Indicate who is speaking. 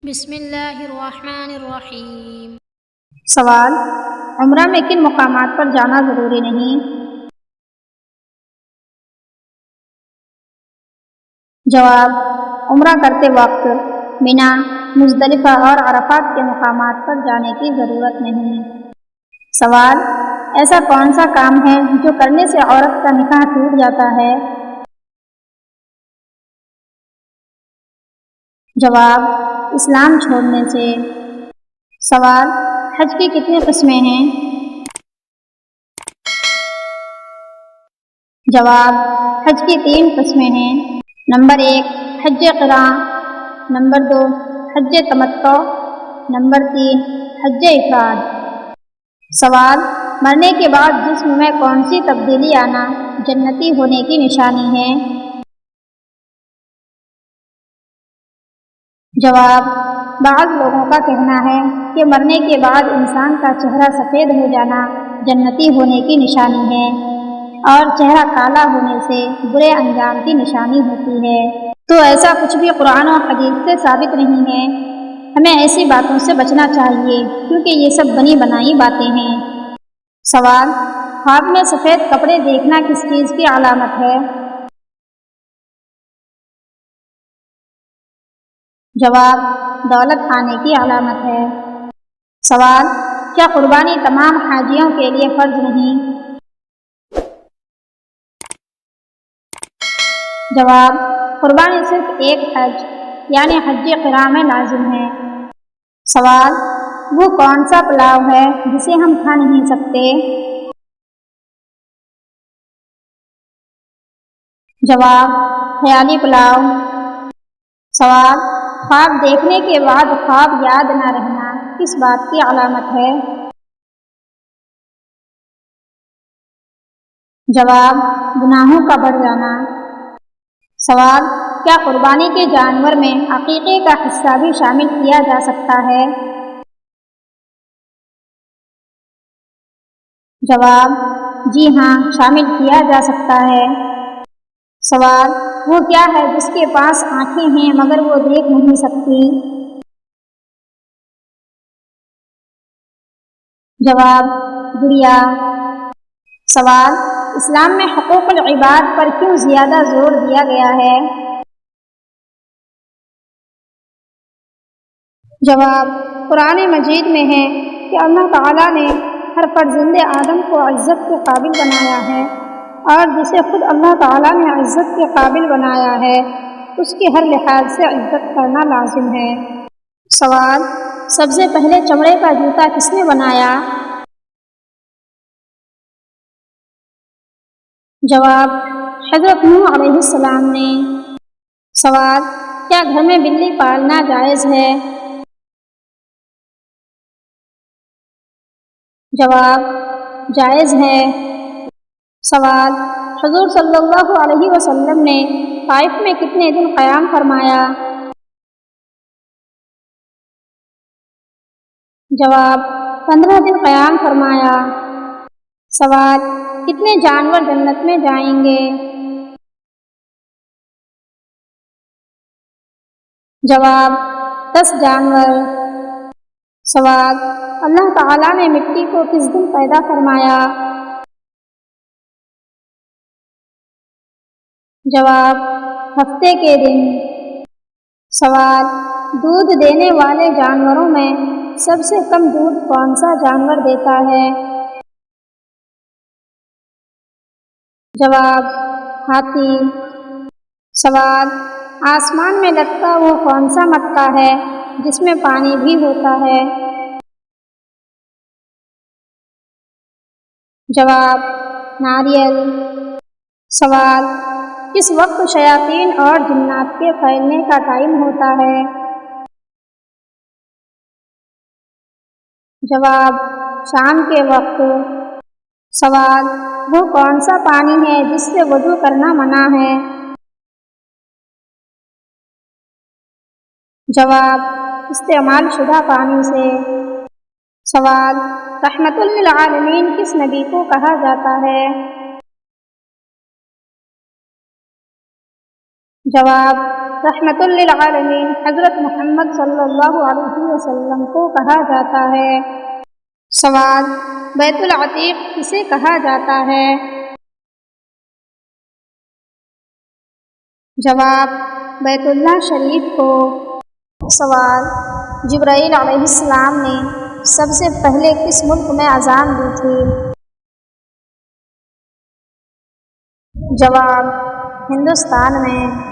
Speaker 1: بسم اللہ الرحمن الرحیم۔
Speaker 2: سوال: عمرہ میں کن مقامات پر جانا ضروری نہیں؟ جواب: عمرہ کرتے وقت مینا، مزدلفہ اور عرفات کے مقامات پر جانے کی ضرورت نہیں۔ سوال: ایسا کون سا کام ہے جو کرنے سے عورت کا نکاح ٹوٹ جاتا ہے؟ جواب: اسلام چھوڑنے سے۔ سوال: حج کی کتنی قسمیں ہیں؟ جواب: حج کی 3 قسمیں ہیں۔ نمبر 1 حج قران، نمبر 2 حج تمتع، نمبر 3 حج افراد۔ سوال: مرنے کے بعد جسم میں کون سی تبدیلی آنا جنتی ہونے کی نشانی ہے؟ جواب: بعض لوگوں کا کہنا ہے کہ مرنے کے بعد انسان کا چہرہ سفید ہو جانا جنتی ہونے کی نشانی ہے، اور چہرہ کالا ہونے سے برے انجام کی نشانی ہوتی ہے۔ تو ایسا کچھ بھی قرآن و حدیث سے ثابت نہیں ہے۔ ہمیں ایسی باتوں سے بچنا چاہیے کیونکہ یہ سب بنی بنائی باتیں ہیں۔ سوال: خواب میں سفید کپڑے دیکھنا کس چیز کی علامت ہے؟ جواب: دولت آنے کی علامت ہے۔ سوال: کیا قربانی تمام حاجیوں کے لیے فرض نہیں؟ جواب: قربانی صرف ایک حج یعنی حج قران میں لازم ہے۔ سوال: وہ کون سا پلاؤ ہے جسے ہم کھا نہیں سکتے؟ جواب: خیالی پلاؤ۔ سوال: خواب دیکھنے کے بعد خواب یاد نہ رہنا کس بات کی علامت ہے؟ جواب: گناہوں کا بڑھ جانا۔ سوال: کیا قربانی کے جانور میں عقیقے کا حصہ بھی شامل کیا جا سکتا ہے؟ جواب: جی ہاں، شامل کیا جا سکتا ہے۔ سوال: وہ کیا ہے جس کے پاس آنکھیں ہیں مگر وہ دیکھ نہیں سکتی؟ جواب: گڑیا۔ سوال: اسلام میں حقوق العباد پر کیوں زیادہ زور دیا گیا ہے؟ جواب: قرآن مجید میں ہے کہ اللہ تعالیٰ نے ہر فرزند آدم کو عزت کے قابل بنایا ہے، اور جسے خود اللہ تعالیٰ نے عزت کے قابل بنایا ہے اس کی ہر لحاظ سے عزت کرنا لازم ہے۔ سوال: سب سے پہلے چمڑے کا جوتا کس نے بنایا؟ جواب: حضرت نوح علیہ السلام نے۔ سوال: کیا گھر میں بلی پالنا جائز ہے؟ جواب: جائز ہے۔ سوال: حضور صلی اللہ علیہ وسلم نے طائف میں کتنے دن قیام فرمایا؟ جواب: 15 دن قیام فرمایا۔ سوال: کتنے جانور جنت میں جائیں گے؟ جواب: 10 جانور۔ سوال: اللہ تعالیٰ نے مٹی کو کس دن پیدا فرمایا؟ جواب: ہفتے کے دن۔ سوال: دودھ دینے والے جانوروں میں سب سے کم دودھ کون سا جانور دیتا ہے؟ جواب: ہاتھی۔ سوال: آسمان میں لٹکا وہ کون سا مٹکا ہے جس میں پانی بھی ہوتا ہے؟ جواب: ناریل۔ سوال: کس وقت شیاطین اور جنات کے پھیلنے کا ٹائم ہوتا ہے؟ جواب: شام کے وقت۔ سوال: وہ کون سا پانی ہے جس سے وضو کرنا منع ہے؟ جواب: استعمال شدہ پانی سے۔ سوال: رحمت للعالمین کس نبی کو کہا جاتا ہے؟ جواب: رحمت للعالمین حضرت محمد صلی اللہ علیہ وسلم کو کہا جاتا ہے۔ سوال: بیت العتیق کسے کہا جاتا ہے؟ جواب: بیت اللہ شریف کو۔ سوال: جبرائیل علیہ السلام نے سب سے پہلے کس ملک میں اذان دی تھی؟ جواب: ہندوستان میں۔